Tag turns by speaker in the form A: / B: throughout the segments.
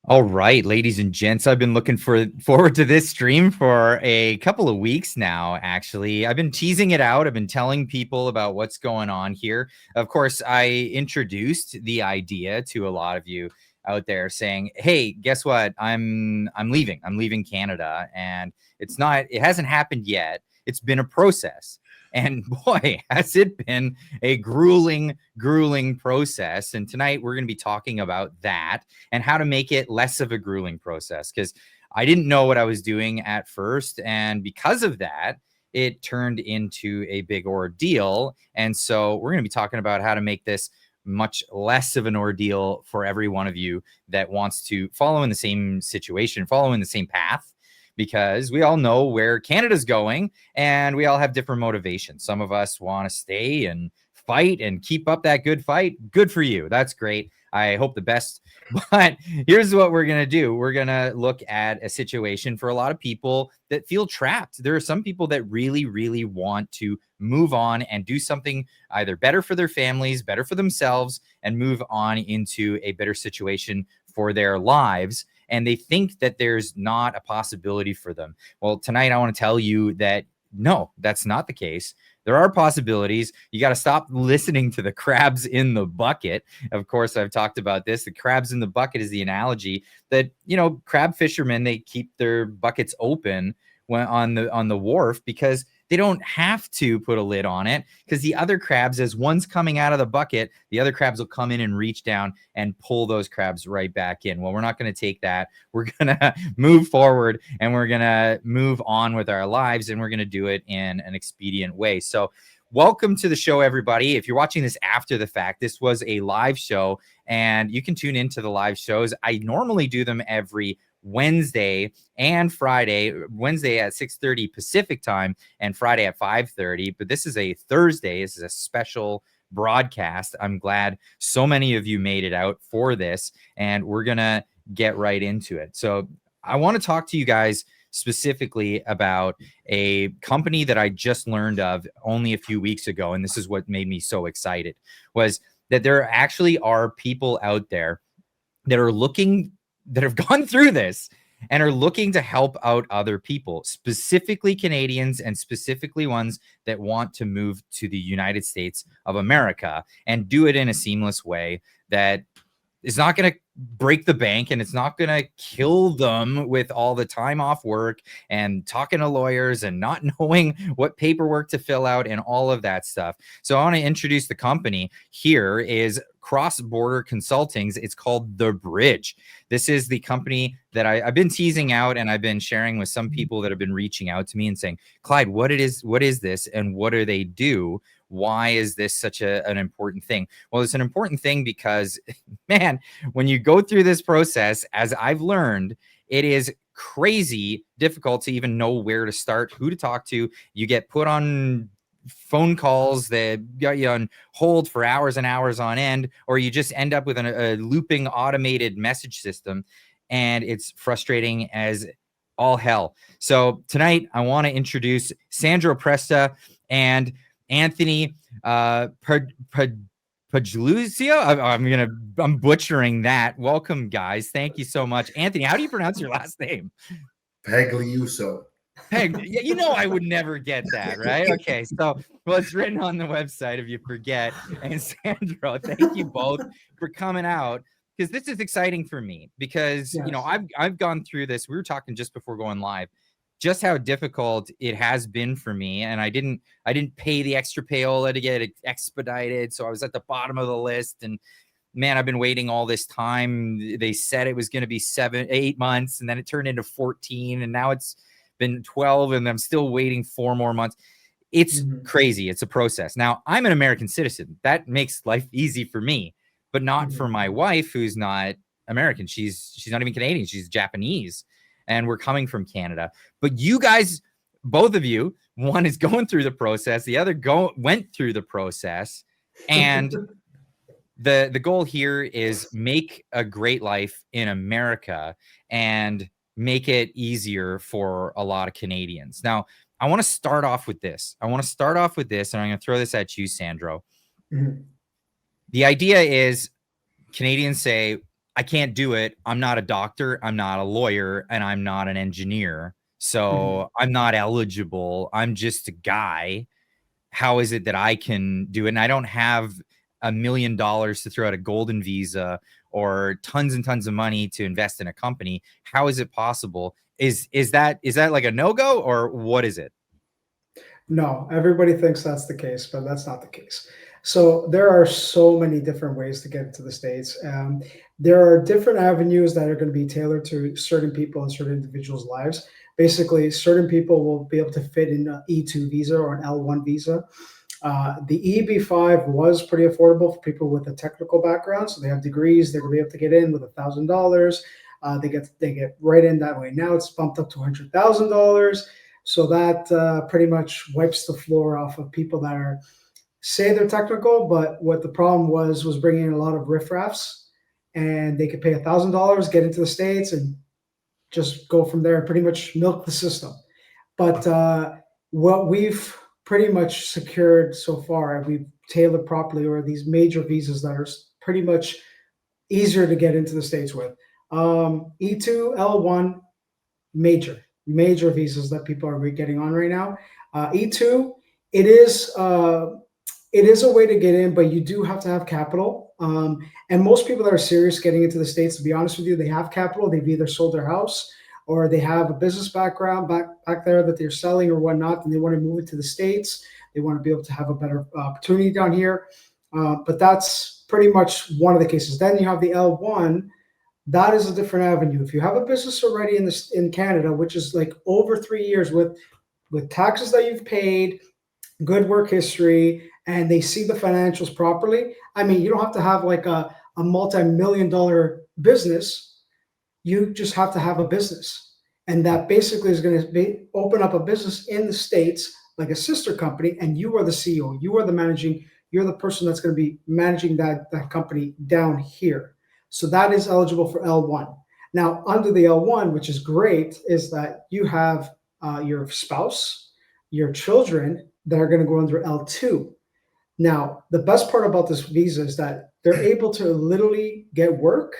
A: All right, ladies and gents, I've been looking forward to this stream for a couple of weeks now, actually. I've been teasing it out. I've been telling people about what's going on here. Of course, I introduced the idea to a lot of you out there saying, "Hey, guess what? I'm leaving. I'm leaving Canada, and it hasn't happened yet. It's been a process." And boy, has it been a grueling process. And tonight we're going to be talking about that and how to make it less of a grueling process, because I didn't know what I was doing at first. And because of that, it turned into a big ordeal. And so we're going to be talking about how to make this much less of an ordeal for every one of you that wants to follow in the same situation, follow in the same path, because we all know where Canada's going and we all have different motivations. Some of us want to stay and fight and keep up that good fight. Good for you. That's great. I hope the best. But here's what we're going to do. We're going to look at a situation for a lot of people that feel trapped. There are some people that really want to move on and do something either better for their families, better for themselves, and move on into a better situation for their lives. And they think that there's not a possibility for them. Well, tonight I want to tell you that no, that's not the case. There are possibilities. You got to stop listening to the crabs in the bucket. Of course, I've talked about this. The crabs in the bucket is the analogy that, crab fishermen, they keep their buckets open when on the wharf because they don't have to put a lid on it, because the other crabs, as one's coming out of the bucket, the other crabs will come in and reach down and pull those crabs right back in. Well, we're not going to take that. We're going to move forward and we're going to move on with our lives, and we're going to do it in an expedient way. So welcome to the show, everybody. If you're watching this after the fact, this was a live show, and you can tune into the live shows. I normally do them every Wednesday and Friday. Wednesday at 6:30 Pacific time and Friday at 5:30. But this is a Thursday. This is a special broadcast. I'm glad so many of you made it out for this, and we're going to get right into it. So I want to talk to you guys specifically about a company that I just learned of only a few weeks ago. And this is what made me so excited, was that there actually are people out there that have gone through this and are looking to help out other people, specifically Canadians and specifically ones that want to move to the United States of America and do it in a seamless way that is not going to break the bank, and it's not going to kill them with all the time off work and talking to lawyers and not knowing what paperwork to fill out and all of that stuff. So I want to introduce the company. Here is cross-border consultings. It's called The Bridge. This is the company that I've been teasing out, and I've been sharing with some people that have been reaching out to me and saying, Clyde, what is this, and what do they do? Why is this such an important thing? Well, it's an important thing because, man, when you go through this process, as I've learned, it is crazy difficult to even know where to start, who to talk to. You get put on phone calls that got you on hold for hours and hours on end, or you just end up with a looping automated message system, and it's frustrating as all hell. So tonight I want to introduce Sandro Presta and Anthony Pagliuzio. I'm butchering that. Welcome, guys. Thank you so much. Anthony, how do you pronounce your last name?
B: Pagliuzzo.
A: Peg, I would never get that, right? Okay, so well, it's written on the website if you forget. And Sandro, thank you both for coming out, because this is exciting for me, because
B: Yes.
A: I've gone through this. We were talking just before going live, just how difficult it has been for me, and I didn't pay the extra payola to get it expedited, so I was at the bottom of the list. And man, I've been waiting all this time. They said it was going to be 8 months, and then it turned into 14, and now it's been 12, and I'm still waiting 4 more months. It's crazy. It's a process. Now, I'm an American citizen. That makes life easy for me, but not for my wife, who's not American. She's not even Canadian. She's Japanese, and we're coming from Canada. But you guys, both of you, one is going through the process, the other went through the process, and the goal here is make a great life in America and make it easier for a lot of Canadians. Now, I want to start off with this. And I'm going to throw this at you, Sandro. The idea is Canadians say, I can't do it. I'm not a doctor, I'm not a lawyer, and I'm not an engineer. So I'm not eligible. I'm just a guy. How is it that I can do it? And I don't have $1 million to throw out a golden visa or tons and tons of money to invest in a company. How is it possible? Is that like a no-go, or what is it?
C: No, everybody thinks that's the case, but that's not the case. So there are so many different ways to get into the States. There are different avenues that are going to be tailored to certain people and certain individuals' lives. Basically, certain people will be able to fit in an E2 visa or an L1 visa. The EB5 was pretty affordable for people with a technical background. So they have degrees, they're going to be able to get in with $1,000. They get right in that way. Now it's bumped up to $100,000. So that pretty much wipes the floor off of people that are say they're technical, but what the problem was bringing in a lot of riffraffs, and they could pay $1,000, get into the States, and just go from there and pretty much milk the system. But what we've pretty much secured so far, and we've tailored properly, are these major visas that are pretty much easier to get into the States with. E2, L1, major visas that people are getting on right now. E2, it is a way to get in, but you do have to have capital. And most people that are serious getting into the States, to be honest with you, they have capital. They've either sold their house or they have a business background back there that they're selling or whatnot, and they want to move it to the States. They want to be able to have a better opportunity down here. But that's pretty much one of the cases. Then you have the L1. That is a different avenue. If you have a business already in Canada, which is like over 3 years with taxes that you've paid, good work history, and they see the financials properly. I mean, you don't have to have like a multi-million-dollar business. You just have to have a business. And that basically is going to open up a business in the States, like a sister company, and you are the CEO. You are you're the person that's going to be managing that company down here. So that is eligible for L1. Now, under the L1, which is great, is that you have your spouse, your children that are going to go under L2. Now, the best part about this visa is that they're able to literally get work.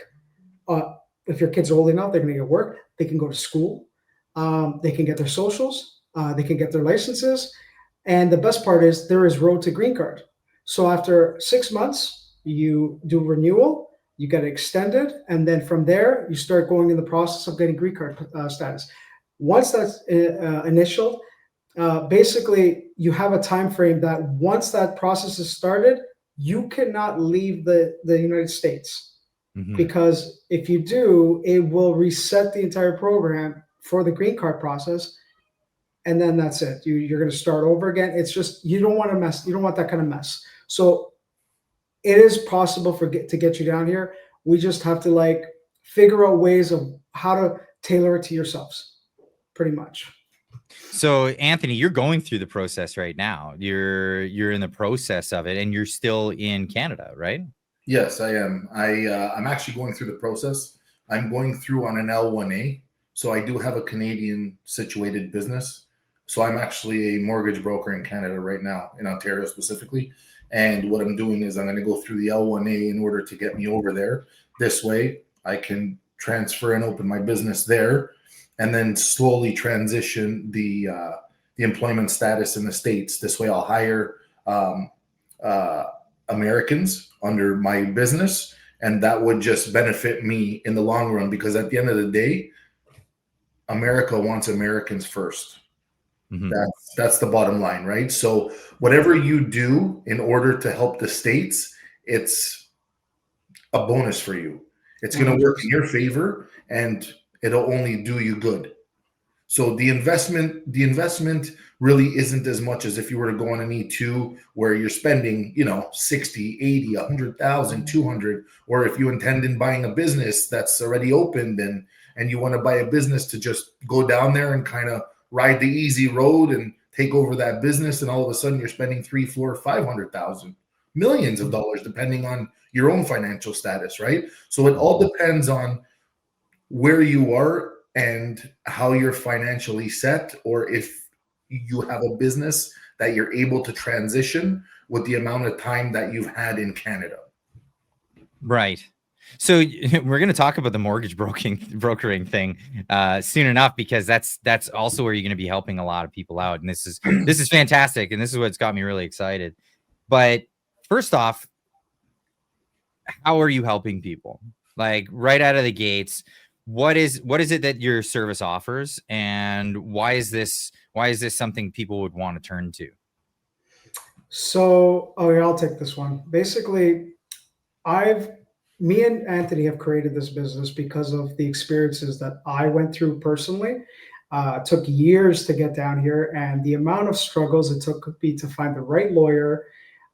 C: If your kids are old enough, they're going to get work. They can go to school. They can get their socials. They can get their licenses. And the best part is there is road to green card. So after 6 months, you do renewal, you get extended, and then from there, you start going in the process of getting green card status. Once that's initial, basically you have a time frame that once that process is started, you cannot leave the United States. Mm-hmm. Because if you do, it will reset the entire program for the green card process, and then that's it. You're going to start over again. It's just you don't want to mess. You don't want that kind of mess. So it is possible to get you down here. We just have to figure out ways of how to tailor it to yourselves, pretty much.
A: So Anthony, you're going through the process right now. You're in the process of it, and you're still in Canada, right?
B: Yes, I am. I'm actually going through the process. I'm going through on an L1A. So I do have a Canadian situated business. So I'm actually a mortgage broker in Canada right now, in Ontario specifically. And what I'm doing is I'm going to go through the L1A in order to get me over there. This way I can transfer and open my business there, and then slowly transition the employment status in the States. This way I'll hire Americans under my business, and that would just benefit me in the long run, because at the end of the day, America wants Americans first. Mm-hmm. That's the bottom line, right? So whatever you do in order to help the States, it's a bonus for you. It's going to work in your favor, and it'll only do you good. So the investment really isn't as much as if you were to go on an E2 where you're spending, 60, 80, 100,000, 200, or if you intend in buying a business that's already opened and you want to buy a business to just go down there and kind of ride the easy road and take over that business, and all of a sudden you're spending 3, 4, 500,000, millions of dollars, depending on your own financial status, right? So it all depends on where you are and how you're financially set, or if you have a business that you're able to transition with the amount of time that you've had in Canada.
A: Right. So we're going to talk about the mortgage brokering thing soon enough, because that's also where you're going to be helping a lot of people out, and this is fantastic, and this is what's got me really excited. But first off, how are you helping people? Like right out of the gates, what is it that your service offers, and why is this something people would want to turn to?
C: So, oh yeah, I'll take this one. Basically, me and Anthony have created this business because of the experiences that I went through personally. It took years to get down here, and the amount of struggles it took me to find the right lawyer,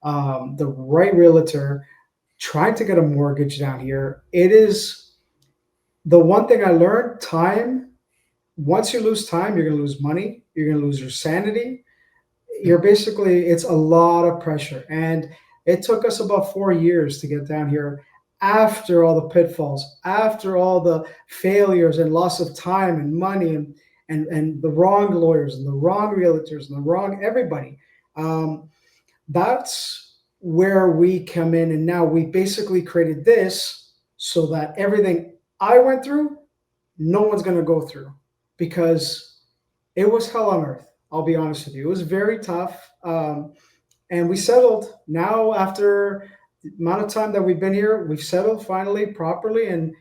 C: the right realtor, trying to get a mortgage down here. It is the one thing I learned: time. Once you lose time, you're going to lose money. You're going to lose your sanity. It's a lot of pressure. And it took us about 4 years to get down here after all the pitfalls, after all the failures and loss of time and money and the wrong lawyers and the wrong realtors and the wrong everybody. That's where we come in. And now we basically created this so that everything I went through, no one's going to go through, because it was hell on earth. I'll be honest with you. It was very tough. And we settled. Now, after the amount of time that we've been here, we've settled finally, properly. And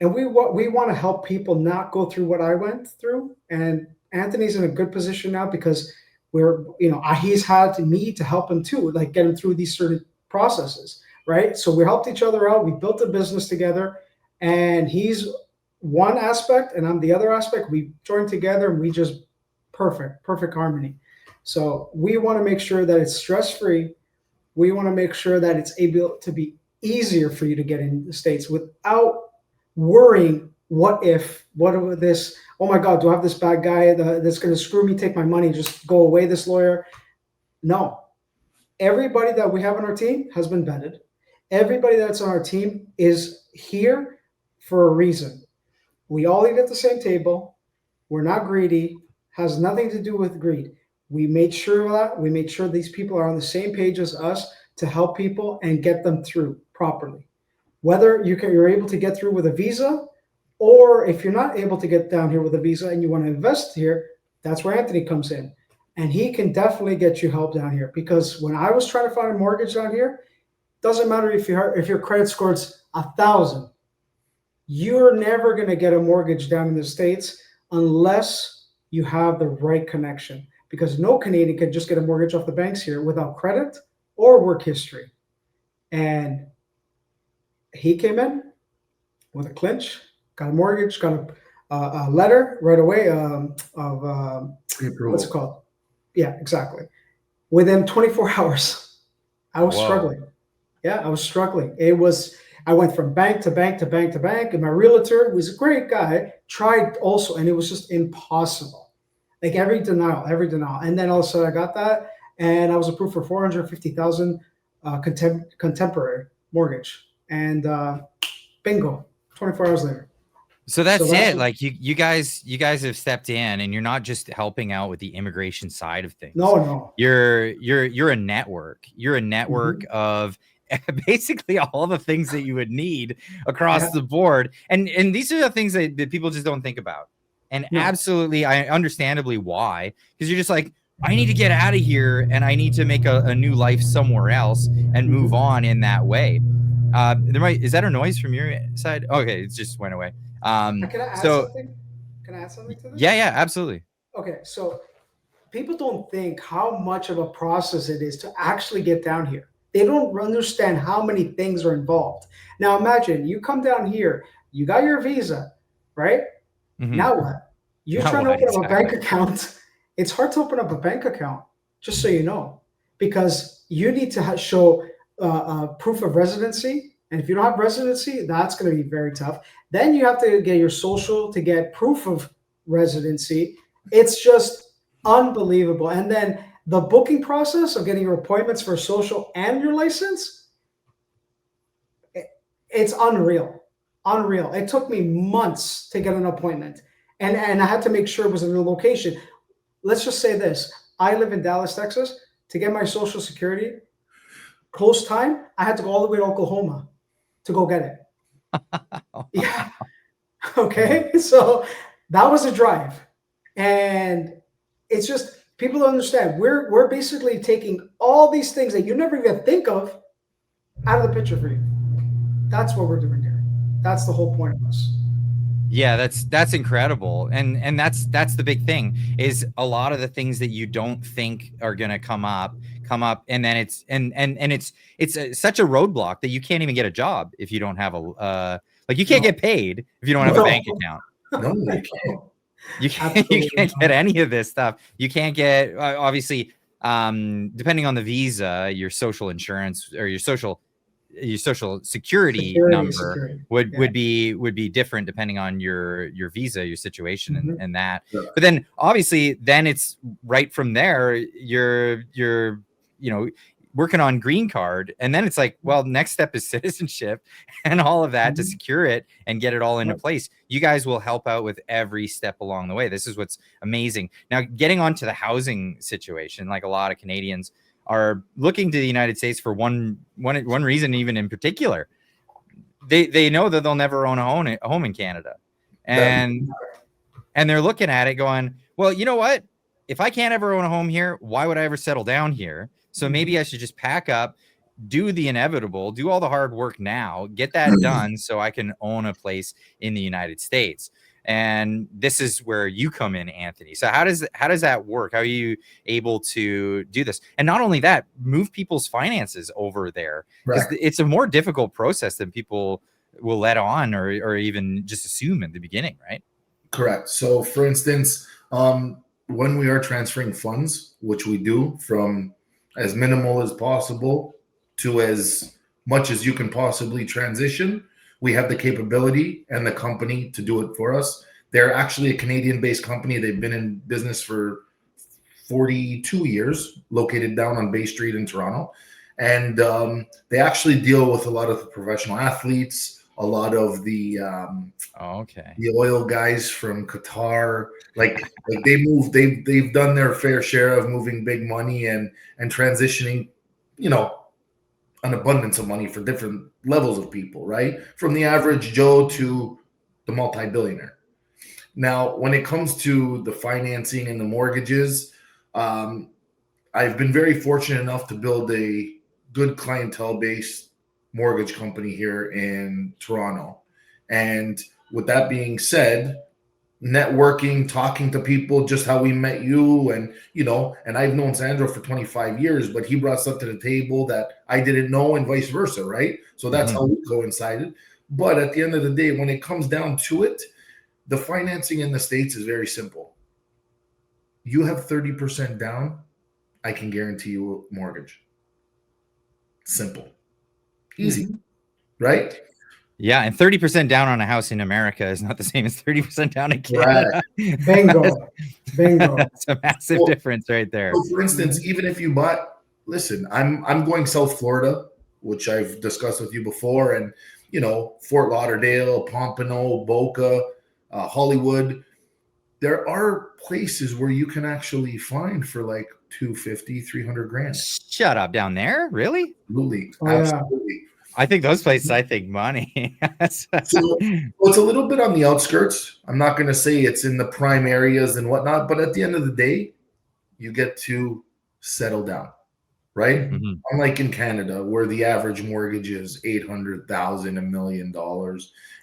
C: we want to help people not go through what I went through. And Anthony's in a good position now because he's had me to help him too, like get him through these certain processes, right? So we helped each other out. We built a business together, and he's one aspect and I'm the other aspect. We joined together and we just perfect harmony. So we want to make sure that it's stress-free. We want to make sure that it's able to be easier for you to get in the States without worrying, what this, oh my God, do I have this bad guy that's going to screw me, take my money, just go away, this lawyer? No. Everybody that we have on our team has been vetted. Everybody that's on our team is here for a reason. We all eat at the same table. We're not greedy. Has nothing to do with greed. We made sure of that. We made sure these people are on the same page as us to help people and get them through properly. Whether you're able to get through with a visa, or if you're not able to get down here with a visa and you want to invest here, that's where Anthony comes in. And he can definitely get you help down here. Because when I was trying to find a mortgage down here, doesn't matter if your credit score's 1,000, you're never going to get a mortgage down in the States unless you have the right connection, because no Canadian can just get a mortgage off the banks here without credit or work history. And he came in with a clinch, got a mortgage, got a letter right away of what's it called? Yeah, exactly. Within 24 hours, I was struggling. Yeah, I was struggling. I went from bank to bank to bank to bank, and my realtor was a great guy, tried also, and it was just impossible. Like every denial. And then all of a sudden I got that, and I was approved for $450,000 contemporary mortgage. And bingo, 24 hours later.
A: So that's it. Like you guys have stepped in, and you're not just helping out with the immigration side of things.
C: No.
A: You're a network. You're a network of basically all the things that you would need across the board. And these are the things that people just don't think about. And absolutely, I understandably why, because you're just like, I need to get out of here and I need to make a new life somewhere else and move on in that way. Is that a noise from your side? Okay, it just went away.
C: Can I add something? Can I add something to this?
A: Yeah, absolutely.
C: Okay, so people don't think how much of a process it is to actually get down here. They don't understand how many things are involved. Now imagine you come down here, you got your visa, right? Mm-hmm. Now what? You're trying to open up a bank account. It's hard to open up a bank account, just so you know, because you need to show proof of residency. And if you don't have residency, that's going to be very tough. Then you have to get your social to get proof of residency. It's just unbelievable. And then the booking process of getting your appointments for social and your license, it's unreal. It took me months to get an appointment. And I had to make sure it was in the location. Let's just say this. I live in Dallas, Texas. To get my social security, close time, I had to go all the way to Oklahoma to go get it. Yeah. Okay. So that was a drive. And it's just people don't understand. We're basically taking all these things that you never even think of out of the picture for you. That's what we're doing here. That's the whole point of us.
A: Yeah, that's incredible. And that's the big thing, is a lot of the things that you don't think are going to come up, and then it's such a roadblock that you can't even get a job if you don't have a like you can't
B: No.
A: get paid if you don't have a
C: No.
A: bank account.
B: No, you can't.
A: You can't
C: Absolutely
A: get
C: not.
A: any of this stuff. You can't get obviously depending on the visa, your social insurance or your social security number would
C: Yeah.
A: be different depending on your visa, your situation,
C: Mhm.
A: and that.
B: Yeah.
A: But then obviously then it's right from there you're you know working on green card, and then it's like, well, next step is citizenship and all of that to
C: Mhm.
A: secure it and get it all into
C: Right.
A: place. You guys will help out with every step along the way. This is what's amazing. Now, getting onto the housing situation, like a lot of Canadians are looking to the United States for one reason, even in particular. They know that they'll never own a home in Canada,
B: That
A: and they're looking at it going, well, you know what? If I can't ever own a home here, why would I ever settle down here? So maybe I should just pack up, do the inevitable, do all the hard work now, get that done so I can own a place in the United States. And this is where you come in, Anthony. So how does that work? How are you able to do this? And not only that, move people's finances over there, because
B: Right.
A: it's a more difficult process than people will let on or even just assume in the beginning, right?
B: Correct. So, for instance, when we are transferring funds, which we do from as minimal as possible to as much as you can possibly transition, we have the capability and the company to do it for us. They're actually a Canadian-based company. They've been in business for 42 years, located down on Bay Street in Toronto. And they actually deal with a lot of the professional athletes, a lot of the
A: Okay.
B: the oil guys from Qatar, like they've done their fair share of moving big money and transitioning, an abundance of money for different levels of people, right? From the average Joe to the multi-billionaire. Now, when it comes to the financing and the mortgages, I've been very fortunate enough to build a good clientele-based mortgage company here in Toronto. And with that being said, networking, talking to people, just how we met you, and I've known Sandro for 25 years, but he brought stuff to the table that I didn't know, and vice versa, right? So that's how we coincided. But at the end of the day, when it comes down to it, the financing in the States is very simple. You have 30% down, I can guarantee you a mortgage. Simple. Easy, right?
A: Yeah, and 30% down on a house in America is not the same as 30% down in
B: Right.
A: Canada.
C: Bingo.
A: That's a massive difference right there.
B: So for instance, even if you bought, listen, I'm going South Florida, which I've discussed with you before, and Fort Lauderdale, Pompano, Boca, Hollywood. There are places where you can actually find for like 250, 300 grand.
A: Shut up, down there? Really?
B: Absolutely.
C: Oh, yeah.
B: Absolutely.
A: I think those places, I think money.
B: So it's a little bit on the outskirts. I'm not going to say it's in the prime areas and whatnot, but at the end of the day, you get to settle down, right? Unlike in Canada, where the average mortgage is $800,000, $1 million,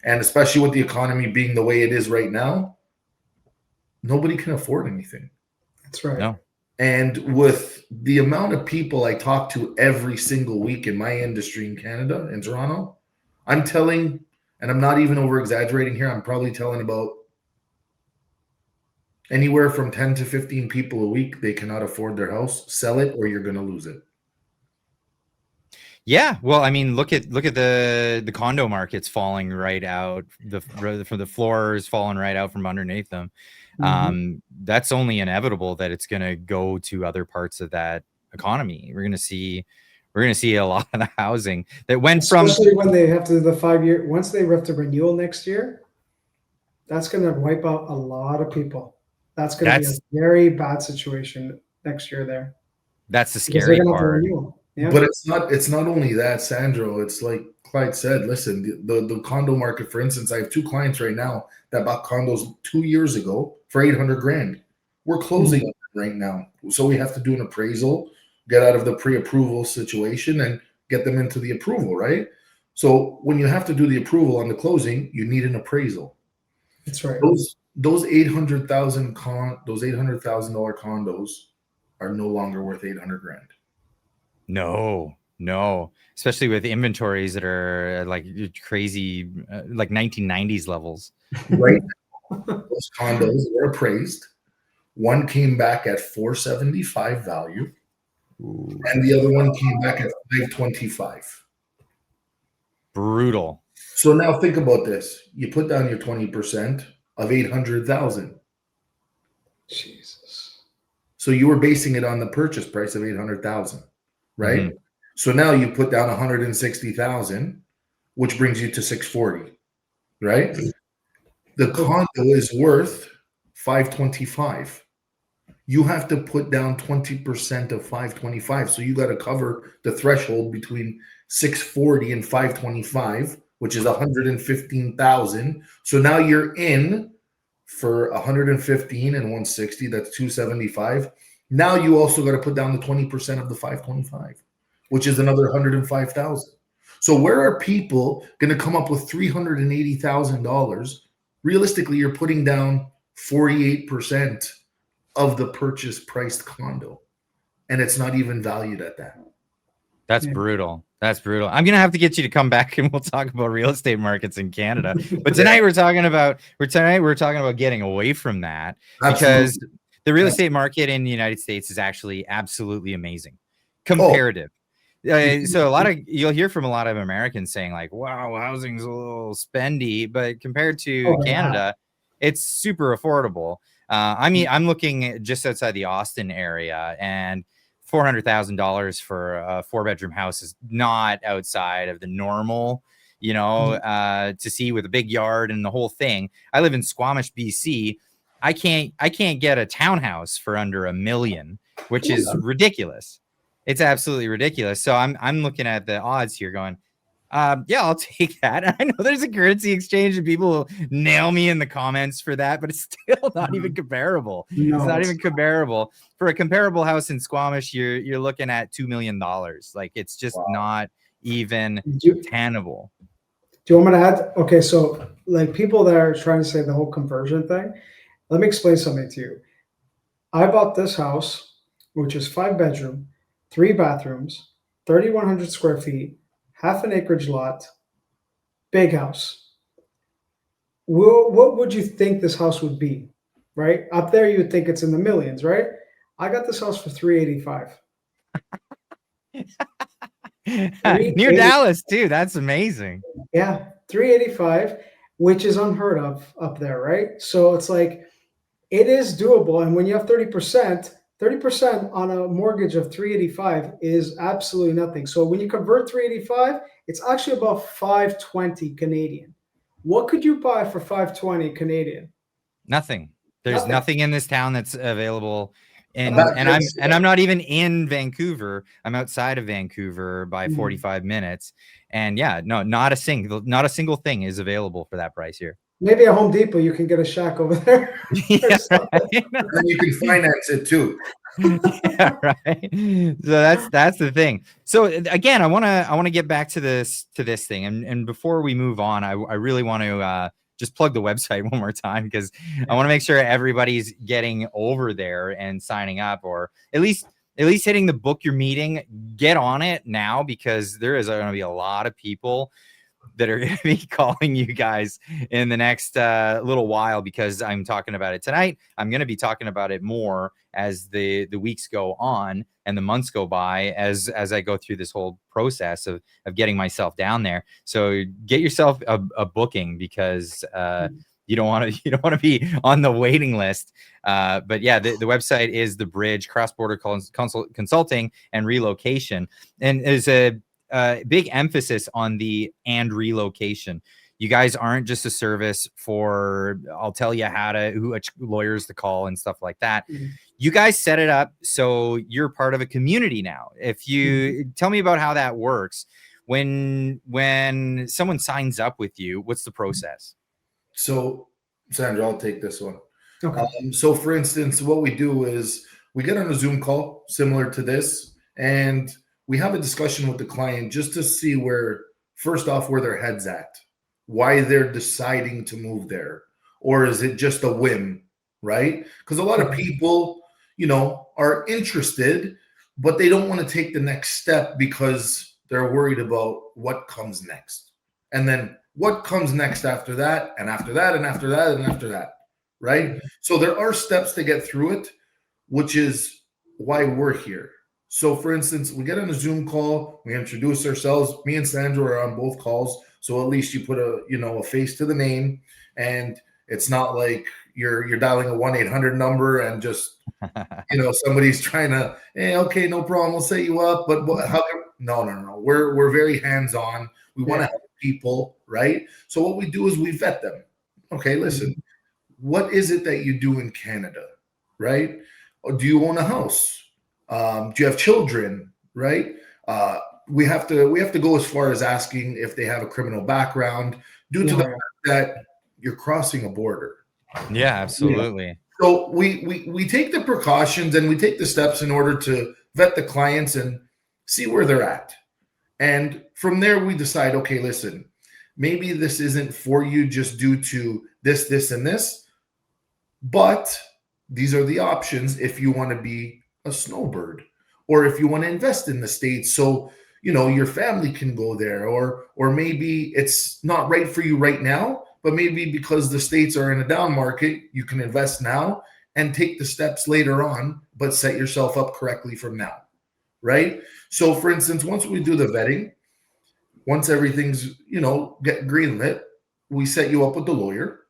B: and especially with the economy being the way it is right now, nobody can afford anything.
C: That's right.
A: No.
B: And with the amount of people I talk to every single week in my industry in Canada, in Toronto, I'm telling, and I'm not even over exaggerating here, I'm probably telling about anywhere from 10 to 15 people a week, they cannot afford their house. Sell it or you're going to lose it.
A: Yeah, well, I mean, look at the condo markets falling right out. For the floors falling right out from underneath them. That's only inevitable that it's going to go to other parts of that economy. We're going to see a lot of the housing that went
C: especially when they have to the 5-year. Once they have to renewal next year, that's going to wipe out a lot of people. That's going to be a very bad situation next year there.
A: That's the
C: Because they're
A: scary
C: gonna have to
A: part.
C: renewal. Yeah.
B: But it's not only that, Sandro. It's like Clyde said, listen, the condo market, for instance, I have 2 clients right now that bought condos 2 years ago for 800 grand. We're closing on it right now. So we have to do an appraisal, get out of the pre-approval situation and get them into the approval, right? So when you have to do the approval on the closing, you need an appraisal.
C: That's right.
B: Those $800,000 condos are no longer worth 800 grand.
A: No, especially with inventories that are like crazy, like 1990s levels.
B: Right. Those condos were appraised. One came back at 475 value, and the other one came back at 525.
A: Brutal.
B: So now think about this. You put down your 20% of 800,000.
C: Jesus.
B: So you were basing it on the purchase price of 800,000, right?
A: Mm-hmm.
B: So now you put down 160,000, which brings you to 640, right? The condo is worth 525. You have to put down 20% of 525. So you got to cover the threshold between 640 and 525, which is 115,000. So now you're in for 115 and 160. That's 275. Now you also got to put down the 20% of the 525, which is another 105,000. So where are people going to come up with $380,000? Realistically, you're putting down 48% of the purchase priced condo, and it's not even valued at that.
A: That's brutal. That's brutal. I'm gonna have to get you to come back and we'll talk about real estate markets in Canada. But tonight we're talking about getting away from that.
B: Absolutely.
A: Because the real estate market in the United States is actually absolutely amazing. Comparative. So you'll hear from a lot of Americans saying like, wow, housing's a little spendy, but compared to Canada, it's super affordable. I mean, I'm looking just outside the Austin area, and $400,000 for a 4-bedroom house is not outside of the normal, to see, with a big yard and the whole thing. I live in Squamish, BC. I can't get a townhouse for under $1 million, which is ridiculous. It's absolutely ridiculous. So I'm looking at the odds here going, yeah, I'll take that. I know there's a currency exchange and people will nail me in the comments for that, but it's still not even comparable.
C: No,
A: it's not even comparable. For a comparable house in Squamish, you're looking at $2 million. Like, it's just not even tenable.
C: Do you want me to add? Okay, so like people that are trying to say the whole conversion thing, let me explain something to you. I bought this house, which is 5-bedroom, 3 bathrooms, 3,100 square feet, half an acreage lot, big house. What would you think this house would be, right? Up there, you would think it's in the millions, right? I got this house for $385.
A: Near Dallas too. That's amazing.
C: Yeah, $385, which is unheard of up there, right? So it's like, it is doable. And when you have 30% on a mortgage of $385 is absolutely nothing. So when you convert $385, it's actually about $520 Canadian. What could you buy for $520 Canadian?
A: Nothing. There's nothing in this town that's available. And
B: That's
A: I'm not even in Vancouver. I'm outside of Vancouver by 45 minutes. And yeah, no, not a single thing is available for that price here.
C: Maybe at Home Depot you can get a shack over there.
A: Yeah, right.
B: And you can finance it too.
A: Yeah, right. So that's the thing. So again, I want to get back to this thing, and before we move on, I really want to just plug the website one more time, because I want to make sure everybody's getting over there and signing up, or at least hitting the book your meeting. Get on it now, because there is going to be a lot of people that are going to be calling you guys in the next little while, because I'm talking about it tonight. I'm going to be talking about it more as the weeks go on and the months go by, as I go through this whole process of getting myself down there. So get yourself a booking, because you don't want to be on the waiting list. But yeah, the website is The Bridge, cross-border consulting and relocation, and is a big emphasis on the and relocation. You guys aren't just a service for, I'll tell you who lawyers to call and stuff like that. You guys set it up so you're part of a community now. If you tell me about how that works, when someone signs up with you, what's the process?
B: So, Sandra, I'll take this one.
C: Okay.
B: So, for instance, what we do is we get on a Zoom call similar to this, and we have a discussion with the client just to see first off, where their head's at, why they're deciding to move there, or is it just a whim, right? Because a lot of people, are interested, but they don't want to take the next step because they're worried about what comes next. And then what comes next after that, and after that, and after that, and after that, right? So there are steps to get through it, which is why we're here. So for instance, we get on a Zoom call, we introduce ourselves. Me and Sandra are on both calls. So at least you put a face to the name, and it's not like you're dialing a 1-800 number and just, somebody's trying to, hey, okay, no problem, we'll set you up. But no. We're very hands-on. We want to help people, right? So what we do is we vet them. Okay, listen, what is it that you do in Canada, right? Or do you own a house? Do you have children, right? We have to go as far as asking if they have a criminal background due to the fact that you're crossing a border.
A: Yeah, absolutely.
B: So we take the precautions and we take the steps in order to vet the clients and see where they're at. And from there, we decide, okay, listen, maybe this isn't for you just due to this, and this, but these are the options if you want to be a snowbird, or if you want to invest in the States so your family can go there, or maybe it's not right for you right now, but maybe because the States are in a down market, you can invest now and take the steps later on, but set yourself up correctly from now, right? So for instance, once we do the vetting, once everything's get greenlit, we set you up with the lawyer.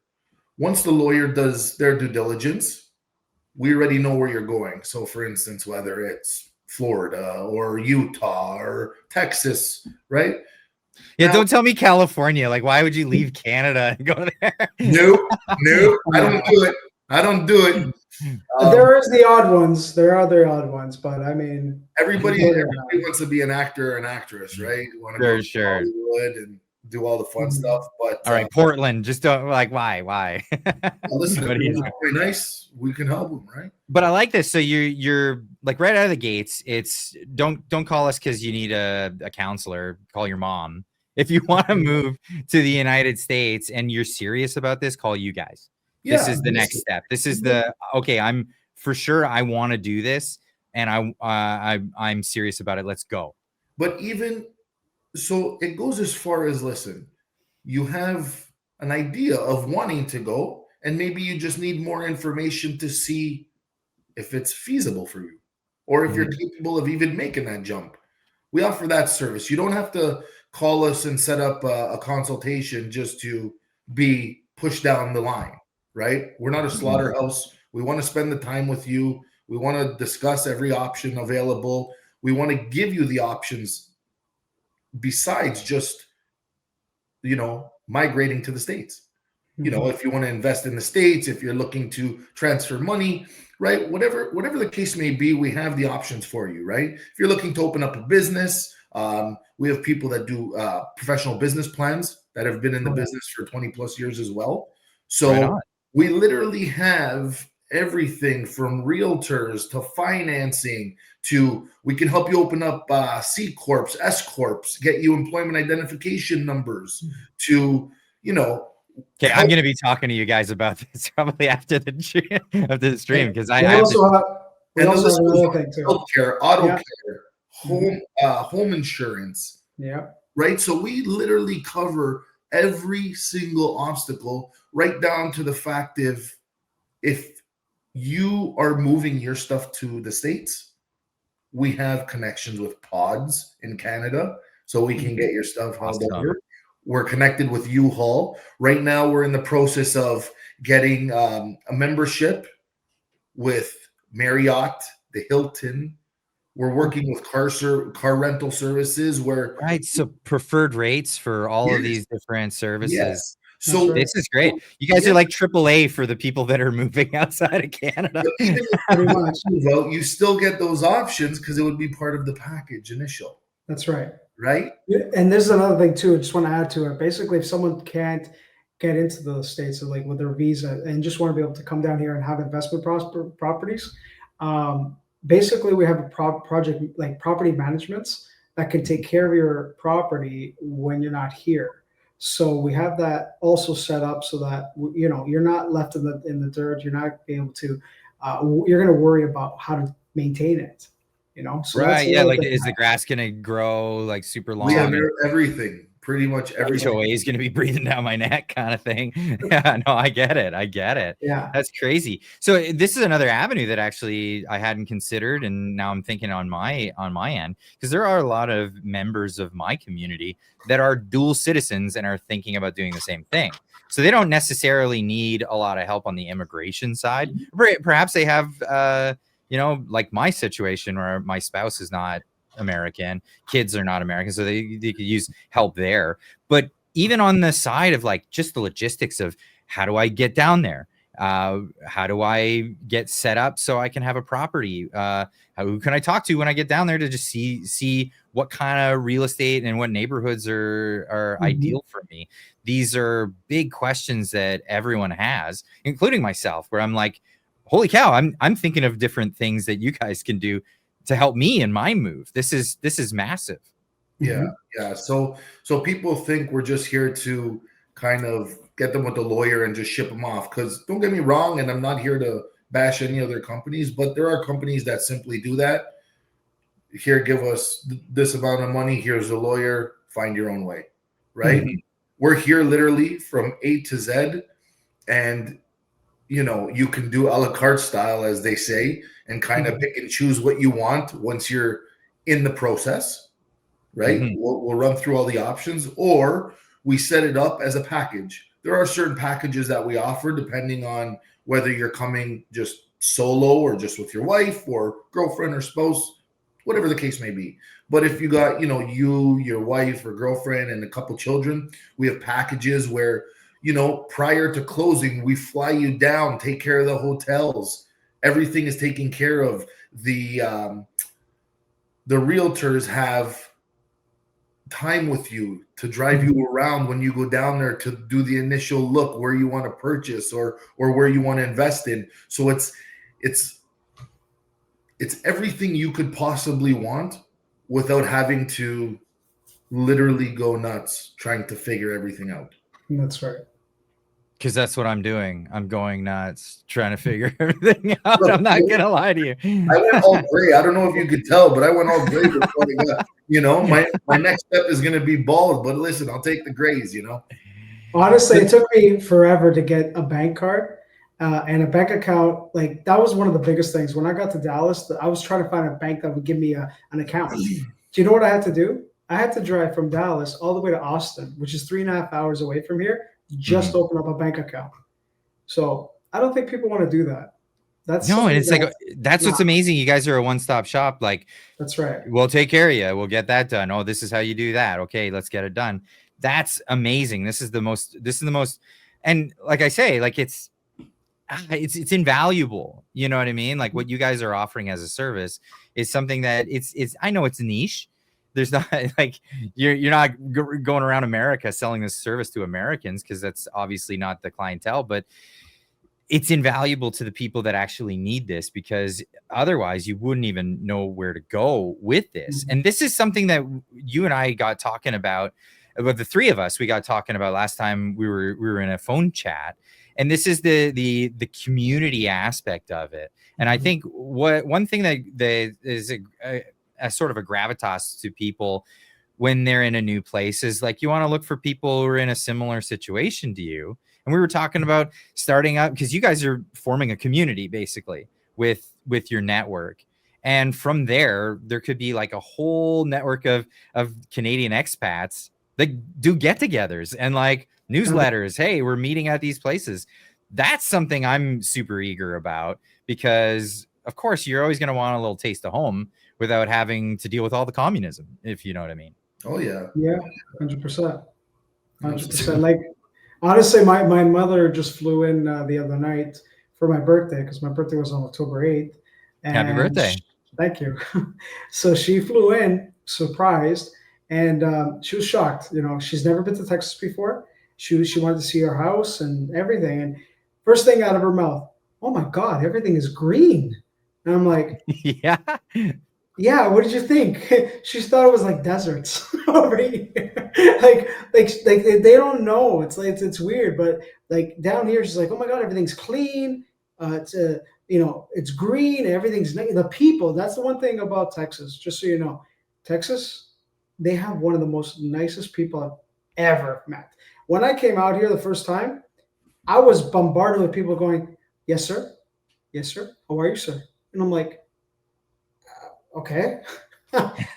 B: Once the lawyer does their due diligence, we already know where you're going. So for instance, whether it's Florida or Utah or Texas, right?
A: Yeah, don't tell me California. Like, why would you leave Canada and go there?
B: Nope, I don't do it.
C: There is the odd ones. There are the odd ones, but I mean,
B: everybody wants to be an actor or an actress, right? You want to go to Hollywood and do all the fun stuff. But
A: all right, Portland, just don't why?
B: Listen, if it's really nice, we can help them, right?
A: But I like this. So you're like right out of the gates. It's don't call us because you need a counselor. Call your mom. If you want to move to the United States and you're serious about this, call you guys. This is the next step. This is okay. I'm for sure. I want to do this, and I'm serious about it. Let's go.
B: But even so, it goes as far as, listen, you have an idea of wanting to go, and maybe you just need more information to see if it's feasible for you, or if you're capable of even making that jump. We offer that service. You don't have to call us and set up a consultation just to be pushed down the line, right? We're not a slaughterhouse. We want to spend the time with you. We want to discuss every option available. We want to give you the options besides just, migrating to the States. If you want to invest in the States, if you're looking to transfer money, right? Whatever the case may be, we have the options for you, right? If you're looking to open up a business, we have people that do professional business plans that have been in the business for 20 plus years as well. So we literally have everything from realtors to financing to, we can help you open up C Corps, S Corps, get you employment identification numbers to,
A: Okay, I'm going to be talking to you guys about this probably after the stream because I
C: also have
B: another thing too. Healthcare, auto care, home insurance.
C: Yeah.
B: Right. So we literally cover every single obstacle, right down to the fact if you are moving your stuff to the States, we have connections with pods in Canada, so we can get your stuff hauled over. We're connected with U-Haul. Right now, we're in the process of getting a membership with Marriott, the Hilton, We're working with car rental services where
A: Right. So preferred rates for all of
B: yes,
A: these different services.
B: yes.
C: That's
B: So
C: right.
A: This is great. You guys
B: yeah,
A: are like AAA for the people that are moving outside of Canada.
B: but even if
C: Pretty
B: you
C: much.
B: move out, you still get those options because it would be part of the package initial,
C: That's right.
B: right?
C: Yeah, and there's another thing too. I just want to add to it. Basically, if someone can't get into the states, like with their visa, and just want to be able to come down here and have investment properties, basically we have a project like property managements that can take care of your property when you're not here. So we have that also set up so that you're not left in the dirt. You're not able to. You're going to worry about how to maintain it. So that's
A: Right. Yeah.
C: another
A: Like,
C: thing.
A: is the grass going to grow like super
B: We have
A: long? And
B: everything, pretty much everything.
A: HOA is going to be breathing down my neck kind of thing. Yeah, no, I get it. I get it.
C: Yeah.
A: That's crazy. So this is another avenue that actually I hadn't considered, and now I'm thinking on my end, because there are a lot of members of my community that are dual citizens and are thinking about doing the same thing. So they don't necessarily need a lot of help on the immigration side. Perhaps they have like my situation where my spouse is not American, kids are not American, so they could use help there. But even on the side of like just the logistics of how do I get down there? How do I get set up so I can have a property? Who can I talk to when I get down there to just see what kind of real estate and what neighborhoods are ideal for me? These are big questions that everyone has, including myself, where I'm like, holy cow, I'm thinking of different things that you guys can do to help me in my move. This is massive.
B: Yeah, yeah. So people think we're just here to kind of get them with a lawyer and just ship them off. Because don't get me wrong, and I'm not here to bash any other companies, but there are companies that simply do that. Here, give us this amount of money. Here's a lawyer. Find your own way, right? We're here literally from A to Z, and you can do a la carte style, as they say, and kind of pick and choose what you want once you're in the process, right? We'll run through all the options, or we set it up as a package. There are certain packages that we offer depending on whether you're coming just solo or just with your wife or girlfriend or spouse, whatever the case may be. But if you got, you, your wife or girlfriend and a couple children, we have packages where prior to closing, we fly you down, take care of the hotels. Everything is taken care of. The realtors have time with you to drive you around when you go down there to do the initial look where you want to purchase or where you want to invest in. So it's everything you could possibly want without having to literally go nuts trying to figure everything out.
C: That's right.
A: Because that's what I'm doing. I'm going nuts trying to figure everything out. Look, I'm not going to lie to you.
B: I went all gray. I don't know if you could tell, but I went all gray before I got, my next step is going to be bald, but listen, I'll take the grays,
C: Honestly, it took me forever to get a bank card and a bank account. Like that was one of the biggest things. When I got to Dallas, I was trying to find a bank that would give me an account. Do you know what I had to do? I had to drive from Dallas all the way to Austin, which is 3.5 hours away from here, just open up a bank account. So I don't think people want to do that. That's
A: no, and it's like that's what's amazing. You guys are a one-stop shop. Like,
C: that's right.
A: We'll take care of you. We'll get that done. Oh, this is how you do that. Okay, let's get it done. That's amazing. This is the most. And like I say, like it's invaluable. You know what I mean? Like what you guys are offering as a service is something that it's. I know it's niche. There's not like you're not going around America selling this service to Americans because that's obviously not the clientele, but it's invaluable to the people that actually need this because otherwise you wouldn't even know where to go with this. And this is something that you and I got talking about the three of us, we got talking about last time we were in a phone chat. And this is the community aspect of it. And I think one thing that is a sort of a gravitas to people when they're in a new place is like, you want to look for people who are in a similar situation to you. And we were talking about starting up because you guys are forming a community basically with your network. And from there could be like a whole network of Canadian expats that do get-togethers and like newsletters. Hey, we're meeting at these places. That's something I'm super eager about because of course you're always going to want a little taste of home without having to deal with all the communism, if you know what I mean.
B: Oh yeah.
C: Yeah, 100%. 100%. Like, honestly, my mother just flew in the other night for my birthday, because my birthday was on October 8th.
A: Happy birthday.
C: Thank you. So she flew in, surprised, and she was shocked. She's never been to Texas before. She wanted to see our house and everything. And first thing out of her mouth, "Oh my God, everything is green." And I'm like,
A: Yeah.
C: "Yeah, what did you think?" She thought it was like deserts over here. like they don't know. It's like it's weird, but like down here, she's like, "Oh my God, everything's clean. It's it's green. Everything's nice." The people. That's the one thing about Texas. Just so you know, Texas, they have one of the most nicest people I've ever met. When I came out here the first time, I was bombarded with people going, "Yes, sir. Yes, sir. How are you, sir?" And I'm like, "Okay."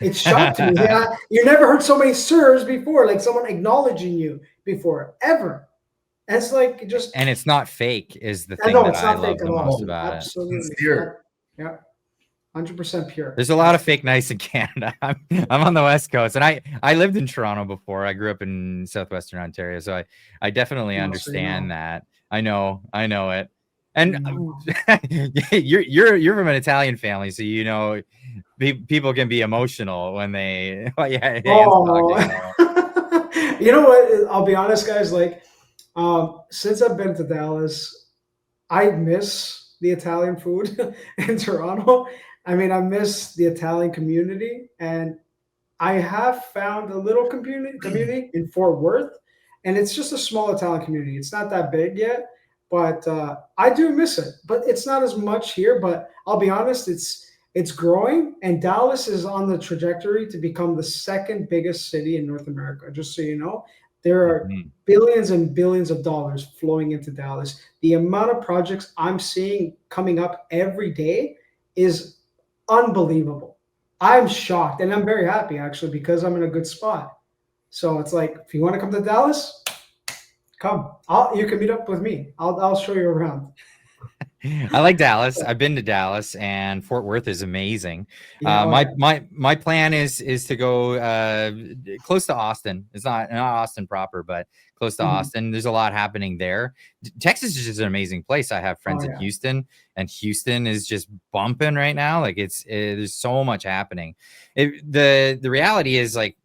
C: It shocked me. Yeah, you never heard so many sirs before, like someone acknowledging you before, ever. And it's like just.
A: And it's not fake is the
C: I
A: thing
C: know
A: that
C: it's
A: I
C: not
A: love
C: fake at
A: the
C: all.
A: most about it.
C: Absolutely.
B: Sincere.
C: Yeah. 100% pure.
A: There's a lot of fake nice in Canada. I'm on the West Coast, and I lived in Toronto before. I grew up in southwestern Ontario, so I definitely understand that. I know it. And you're from an Italian family, so people can be emotional when they. Oh yeah.
C: You know what? I'll be honest, guys. Like, since I've been to Dallas, I miss the Italian food in Toronto. I mean, I miss the Italian community, and I have found a little community in Fort Worth, and it's just a small Italian community. It's not that big yet, but I do miss it. But it's not as much here. But I'll be honest, it's growing, and Dallas is on the trajectory to become the second biggest city in North America. Just so you know, there are billions and billions of dollars flowing into Dallas. The amount of projects I'm seeing coming up every day is unbelievable. I'm shocked, and I'm very happy actually, because I'm in a good spot. So it's like, if you want to come to Dallas, come. You can meet up with me. I'll show you around.
A: I like Dallas. I've been to Dallas, and Fort Worth is amazing.
C: Yeah,
A: my plan is to go close to Austin. It's not Austin proper, but close to Austin. There's a lot happening there. Texas is just an amazing place. I have friends in Houston, and Houston is just bumping right now. Like there's so much happening. The reality is, like,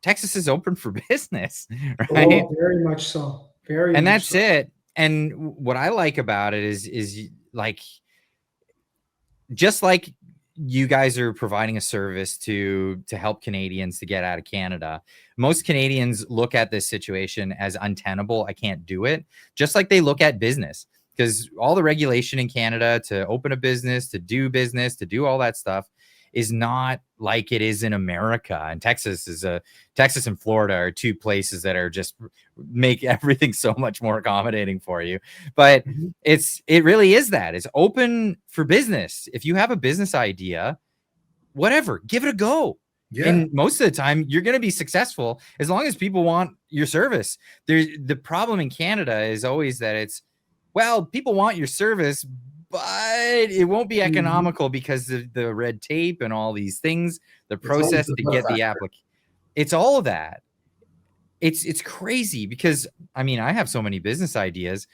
A: Texas is open for business, right?
C: Oh, very much so.
A: And that's it. And what I like about it is like, just like you guys are providing a service to help Canadians to get out of Canada, most Canadians look at this situation as untenable. I can't do it. Just like they look at business, because all the regulation in Canada to open a business, to do all that stuff is not like it is in America. And Texas and Florida are two places that are just make everything so much more accommodating for you. But it really is that. It's open for business. If you have a business idea, whatever, give it a go. Yeah. And most of the time you're going to be successful as long as people want your service. The problem in Canada is always that people want your service, but it won't be economical because of the red tape and all these things, the process to get the application. It's all of that. It's crazy, because I mean, I have so many business ideas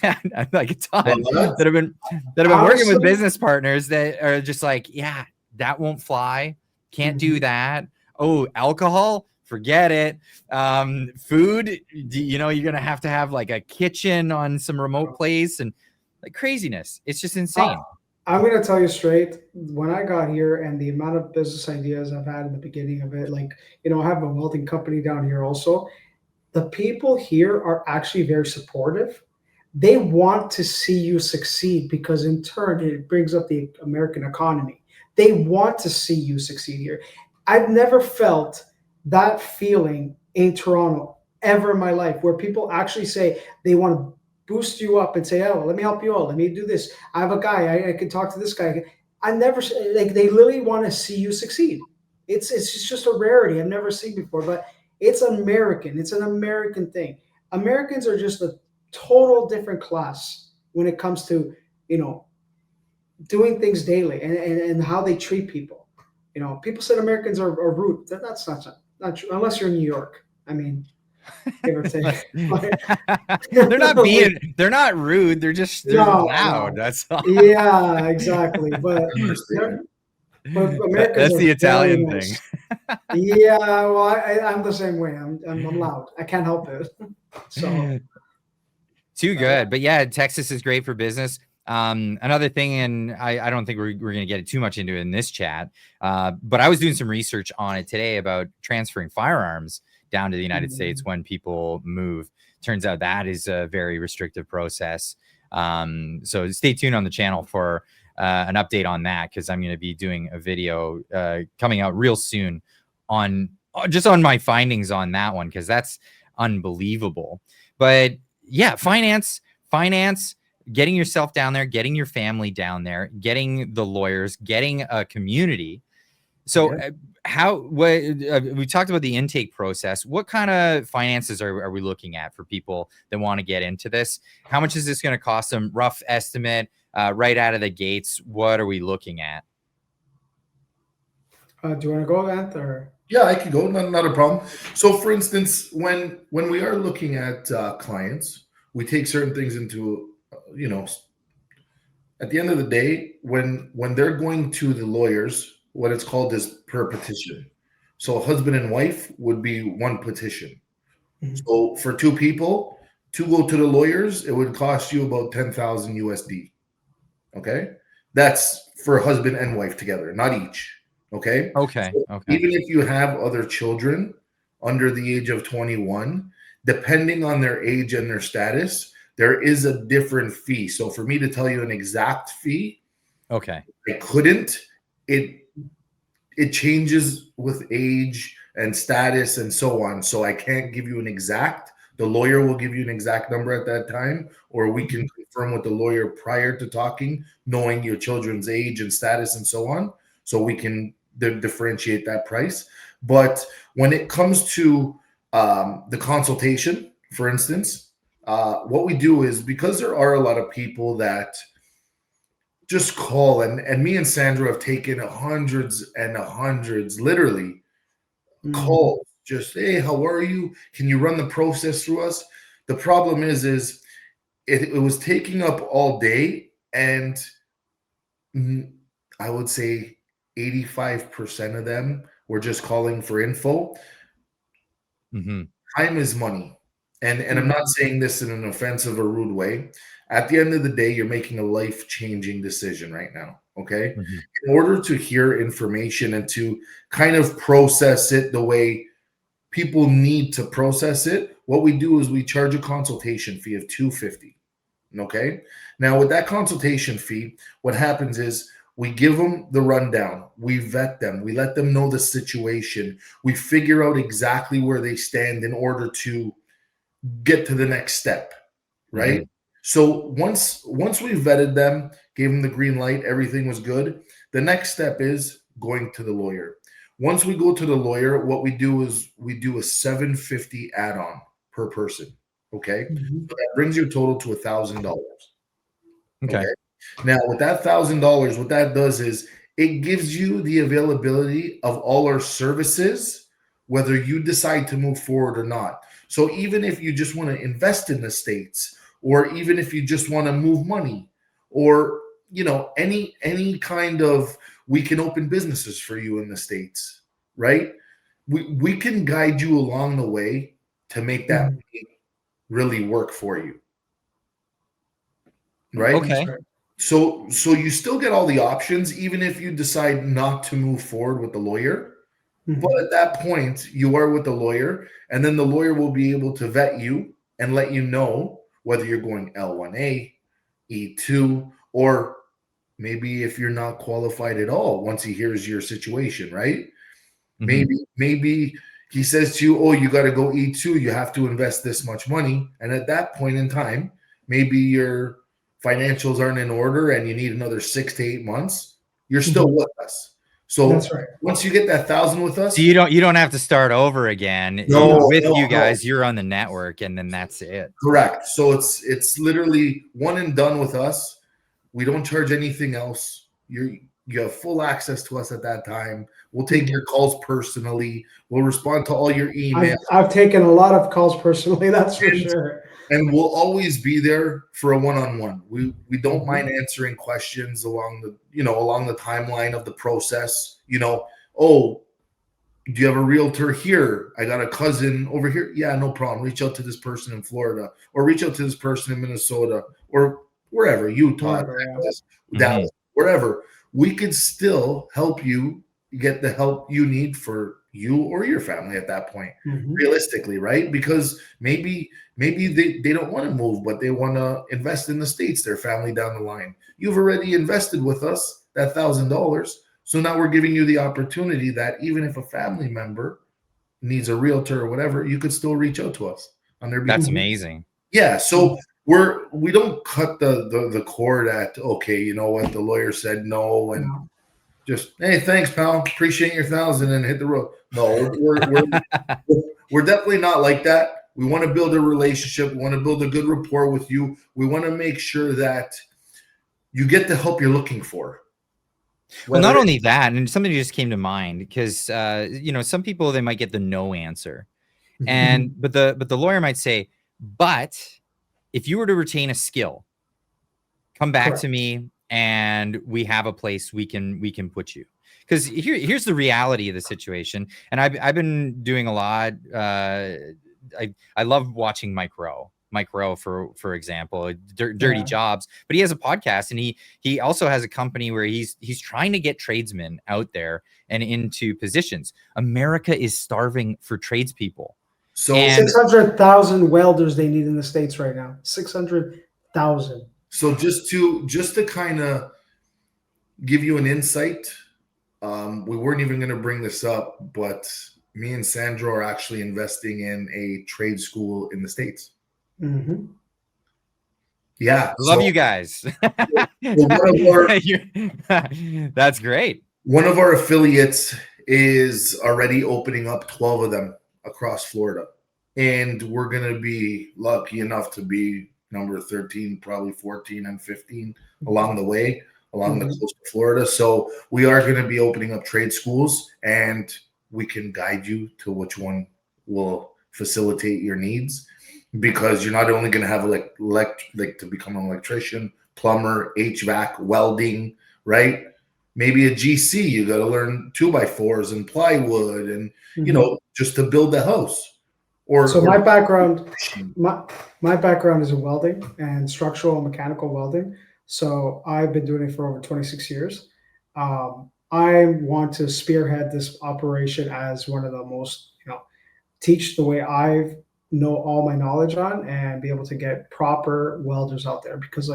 A: that, like a ton, that have been working with business partners that are just like, yeah, that won't fly. Can't do that. Oh, alcohol, forget it. Food, you're going to have like a kitchen on some remote place, and like craziness. It's just insane.
C: I'm going to tell you straight, when I got here and the amount of business ideas I've had in the beginning of it, like, I have a welding company down here also. The people here are actually very supportive. They want to see you succeed, because in turn, it brings up the American economy. They want to see you succeed here. I've never felt that feeling in Toronto ever in my life, where people actually say they want to boost you up and say, "Oh, let me help you out. Let me do this. I have a guy. I can talk to this guy." I never, like, they literally want to see you succeed. It's just a rarity I've never seen before, but it's American. It's an American thing. Americans are just a total different class when it comes to, doing things daily and how they treat people. People said Americans are rude. That's not true, unless you're in New York. I mean, give or take.
A: They're not rude. They're
C: No,
A: loud.
C: no.
A: That's all.
C: Yeah, exactly. But Americans
A: That's
C: are
A: the
C: very
A: Italian thing.
C: nice. Yeah, well, I'm the same way. I'm loud. I can't help it. So
A: too good. But yeah, Texas is great for business. Another thing, and I don't think we're going to get too much into it in this chat, but I was doing some research on it today about transferring firearms down to the United States when people move. Turns out that is a very restrictive process. So stay tuned on the channel for an update on that, because I'm going to be doing a video coming out real soon on my findings on that one, because that's unbelievable. But yeah, finance, getting yourself down there, getting your family down there, getting the lawyers, getting a community. So we talked about the intake process. What kind of finances are we looking at for people that want to get into this? How much is this going to cost them? Rough estimate, right out of the gates. What are we looking at?
C: do you want to go, Ant, or?
B: Yeah, I could go. Not a problem. So, for instance, when we are looking at clients, we take certain things into, at the end of the day, when they're going to the lawyers, what it's called is per petition. So, husband and wife would be one petition. Mm-hmm. So, for two people to go to the lawyers, it would cost you about 10,000 USD. Okay, that's for husband and wife together, not each. Okay.
A: Okay.
B: So even if you have other children under the age of 21, depending on their age and their status, there is a different fee. So for me to tell you an exact fee,
A: okay,
B: I couldn't. It changes with age and status and so on. So I can't give you an exact. The lawyer will give you an exact number at that time, or we can confirm with the lawyer prior to talking, knowing your children's age and status and so on. So we can differentiate that price. But when it comes to the consultation, for instance, what we do is, because there are a lot of people that just call, and me and Sandra have taken hundreds and hundreds, literally, calls, just, hey, how are you? Can you run the process through us? The problem is it was taking up all day, and I would say 85% of them were just calling for info. Mm-hmm. Time is money. And I'm not saying this in an offensive or rude way. At the end of the day, you're making a life-changing decision right now, okay? Mm-hmm. In order to hear information and to kind of process it the way people need to process it, what we do is we charge a consultation fee of $250, okay? Now, with that consultation fee, what happens is we give them the rundown, we vet them, we let them know the situation, we figure out exactly where they stand in order to get to the next step, right? Mm-hmm. So once we vetted them, gave them the green light, everything was good, the next step is going to the lawyer. Once we go to the lawyer, what we do is we do a $750 add-on per person, okay? Mm-hmm. So that brings your total to $1,000. Okay. Now, with that $1,000, what that does is it gives you the availability of all our services, whether you decide to move forward or not. So even if you just want to invest in the States, or even if you just want to move money, or any kind of, we can open businesses for you in the States, right? We can guide you along the way to make that really work for you, right?
A: Okay.
B: So you still get all the options, even if you decide not to move forward with the lawyer. Mm-hmm. But at that point, you are with the lawyer, and then the lawyer will be able to vet you and let you know whether you're going L1A, E2, or maybe if you're not qualified at all once he hears your situation, right? Mm-hmm. Maybe he says to you, oh, you got to go E2, you have to invest this much money. And at that point in time, maybe your financials aren't in order and you need another 6 to 8 months, you're still with us. So that's right. Once you get that 1,000 with us,
A: so you don't have to start over again. You guys, you're on the network, and then that's it.
B: Correct. So it's literally one and done with us. We don't charge anything else. You have full access to us at that time. We'll take your calls personally. We'll respond to all your emails.
C: I've taken a lot of calls personally, that's for sure.
B: And we'll always be there for a one-on-one. We don't mind answering questions along the timeline of the process. Oh, do you have a realtor here? I got a cousin over here. Yeah, no problem. Reach out to this person in Florida, or reach out to this person in Minnesota, or wherever, Utah, Texas, Dallas, wherever. We could still help you get the help you need for you or your family at that point, realistically, right? Because maybe they don't want to move, but they want to invest in the States, their family down the line. You've already invested with us that $1,000. So now we're giving you the opportunity that even if a family member needs a realtor or whatever, you could still reach out to us on their behalf.
A: That's amazing.
B: Yeah. So we don't cut the cord at, okay, you know what, the lawyer said no, and just, hey, thanks, pal, appreciate your 1,000 and hit the road. No, we're definitely not like that. We want to build a relationship. We want to build a good rapport with you. We want to make sure that you get the help you're looking for.
A: Well, not only that, and something just came to mind, because some people, they might get the no answer, but the lawyer might say, but if you were to retain a skill, come back to me, and we have a place we can put you. Because here's the reality of the situation, and I've been doing a lot. I love watching Mike Rowe, for example, Dirty Jobs, but he has a podcast, and he also has a company where he's trying to get tradesmen out there and into positions. America is starving for tradespeople.
C: So 600,000 welders they need in the States right now. 600,000.
B: So just to kind of give you an insight, we weren't even going to bring this up, but me and Sandro are actually investing in a trade school in the States. Yeah,
A: love you guys. That's great.
B: One of our affiliates is already opening up 12 of them across Florida, and we're going to be lucky enough to be number 13, probably 14 and 15 along the way, along the coast of Florida. So we are going to be opening up trade schools, and we can guide you to which one will facilitate your needs. Because you're not only going to have like to become an electrician, plumber, HVAC, welding, right? Maybe a GC, you got to learn 2x4s and plywood, and just to build the house.
C: My background is in welding and structural and mechanical welding. So I've been doing it for over 26 years. I want to spearhead this operation as one of the most, teach the way I've know all my knowledge on, and be able to get proper welders out there, because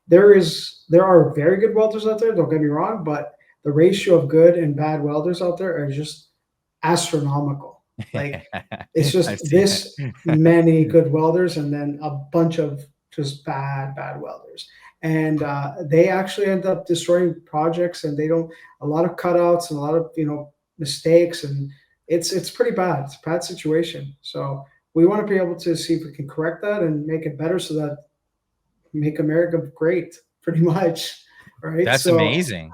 C: there are very good welders out there, don't get me wrong, but the ratio of good and bad welders out there are just astronomical. Like it's just this many good welders and then a bunch of just bad welders, and they actually end up destroying projects, and a lot of cutouts and a lot of mistakes, and it's pretty bad. It's a bad situation. So we want to be able to see if we can correct that and make it better, so that make America great, pretty much. Right.
A: That's amazing.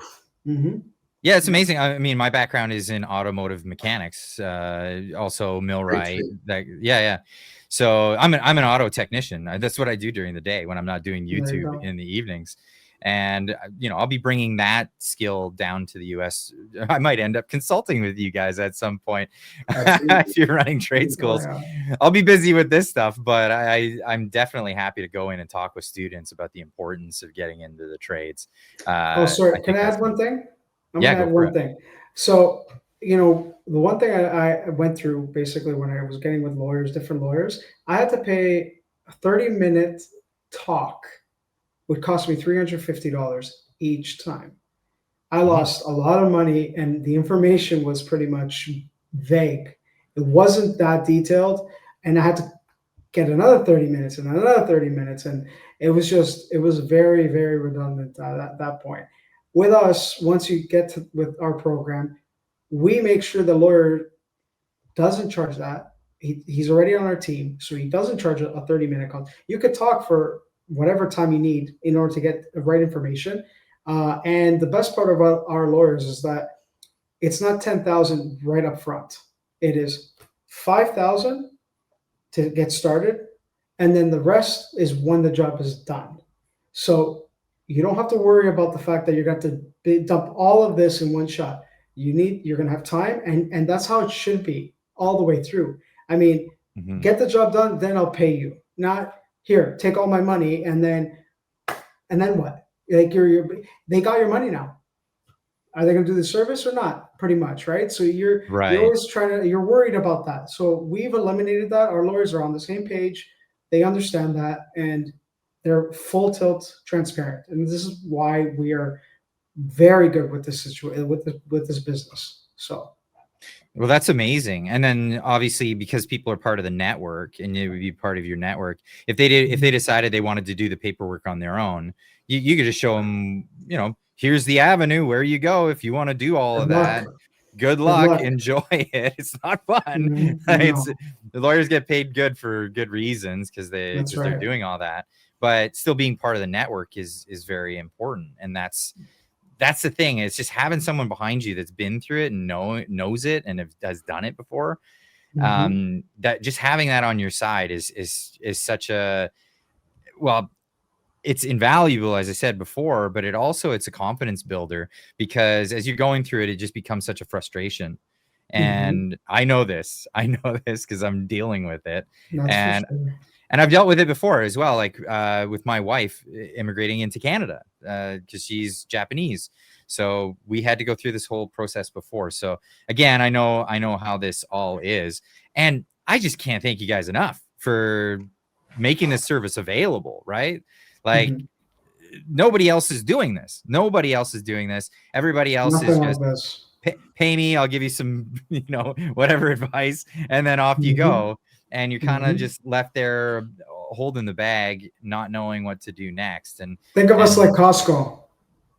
A: Yeah, it's amazing. I mean, my background is in automotive mechanics, also millwright. So I'm an auto technician. That's what I do during the day when I'm not doing YouTube in the evenings. And, I'll be bringing that skill down to the US. I might end up consulting with you guys at some point. If you're running trade schools. I'll be busy with this stuff, but I'm definitely happy to go in and talk with students about the importance of getting into the trades.
C: Sorry. Can I add one thing? I'm going to add one thing. So, the one thing I went through basically when I was getting with different lawyers, I had to pay a 30-minute talk. Would cost me $350 each time. I lost a lot of money, and the information was pretty much vague. It wasn't that detailed, and I had to get another 30 minutes and another 30 minutes, and it was very, very redundant at that point. With us, once you get with our program, we make sure the lawyer doesn't charge that. He's already on our team, so he doesn't charge a 30-minute call. You could talk for whatever time you need in order to get the right information. And the best part about our lawyers is that it's not 10,000 right up front. It is 5,000 to get started, and then the rest is when the job is done. So you don't have to worry about the fact that you're going to dump all of this in one shot. You're going to have time, and that's how it should be all the way through. I mean, get the job done, then I'll pay you. Not here, take all my money, and then what? Like they got your money now. Are they going to do the service or not? Pretty much, right? So you're always you're worried about that. So we've eliminated that. Our lawyers are on the same page. They understand that, and they're full tilt transparent. And this is why we are very good with this situation, with this business. So.
A: Well, that's amazing. And then obviously, because people are part of the network and it would be part of your network, if they decided they wanted to do the paperwork on their own, you could just show them, here's the avenue where you go if you want to do all of that. Good luck. Enjoy it. It's not fun. The lawyers get paid good for good reasons because they're doing all that. But still being part of the network is very important. And that's the thing. It's just having someone behind you that's been through it and knows it and has done it before. That just having that on your side is such a, well, it's invaluable, as I said before, but it's a confidence builder, because as you're going through it, it just becomes such a frustration. And I know this because I'm dealing with it. And I've dealt with it before as well, like with my wife immigrating into Canada because she's Japanese. So we had to go through this whole process before. So again, I know how this all is. And I just can't thank you guys enough for making this service available, right? Like nobody else is doing this. Everybody else is just pay me. I'll give you some, whatever advice. And then off you go. And you're kind of just left there holding the bag, not knowing what to do next. And
C: think of us like Costco.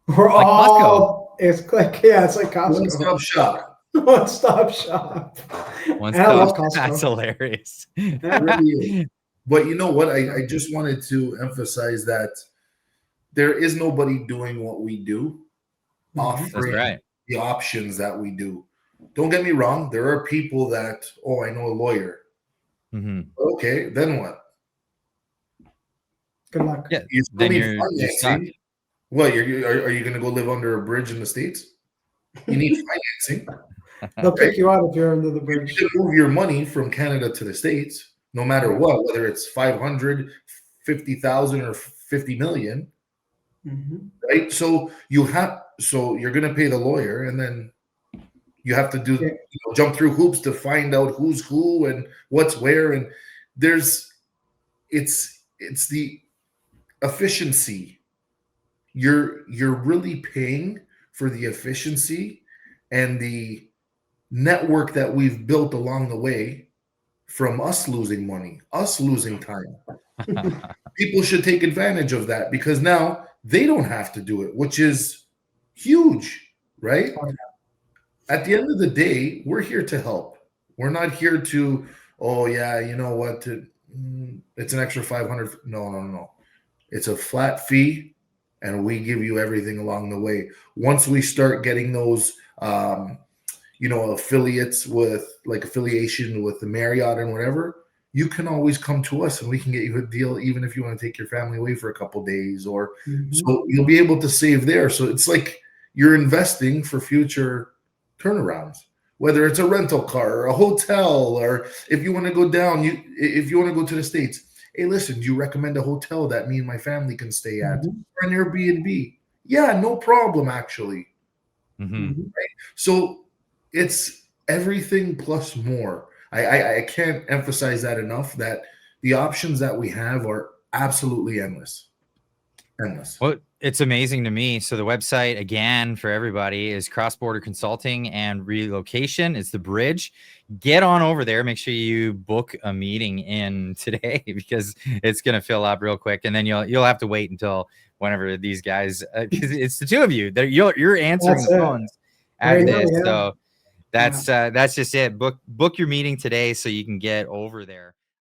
C: We're like all Costco. It's like Costco.
B: One-stop shop.
C: One-stop shop.
A: I love Costco. That's hilarious.
B: It really is. But you know what? I just wanted to emphasize that there is nobody doing what we do, offering the options that we do. Don't get me wrong. There are people that, I know a lawyer. Okay, then what?
C: Good luck.
A: Yeah, then you're stuck.
B: What, are you going to go live under a bridge in the States? You need financing.
C: They'll kick you out if you're under the bridge.
B: You can move your money from Canada to the States, no matter what, whether it's 500, 50,000, or 50 million. Right? So you're going to pay the lawyer, and then you have to jump through hoops to find out who's who and what's where. And it's the efficiency. You're really paying for the efficiency and the network that we've built along the way from us losing money, us losing time. People should take advantage of that because now they don't have to do it, which is huge, right? At the end of the day, we're here to help. We're not here to, you know what, it's an extra 500. No. It's a flat fee, and we give you everything along the way. Once we start getting those, affiliates with like affiliation with the Marriott and whatever, you can always come to us and we can get you a deal, even if you want to take your family away for a couple of days or so you'll be able to save there. So it's like you're investing for future turnarounds, whether it's a rental car or a hotel, or if you want to go down, if you want to go to the States, hey, listen, do you recommend a hotel that me and my family can stay at or an Airbnb? Yeah, no problem, actually. Right? So it's everything plus more. I can't emphasize that enough, that the options that we have are absolutely endless.
A: Well, it's amazing to me. So the website, again, for everybody is Cross-Border Consulting and Relocation. It's the bridge. Get on over there. Make sure you book a meeting in today because it's going to fill up real quick. And then you'll have to wait until whenever these guys, because it's the two of you. You're answering the phones after this. So that's just it. Book your meeting today so you can get over there.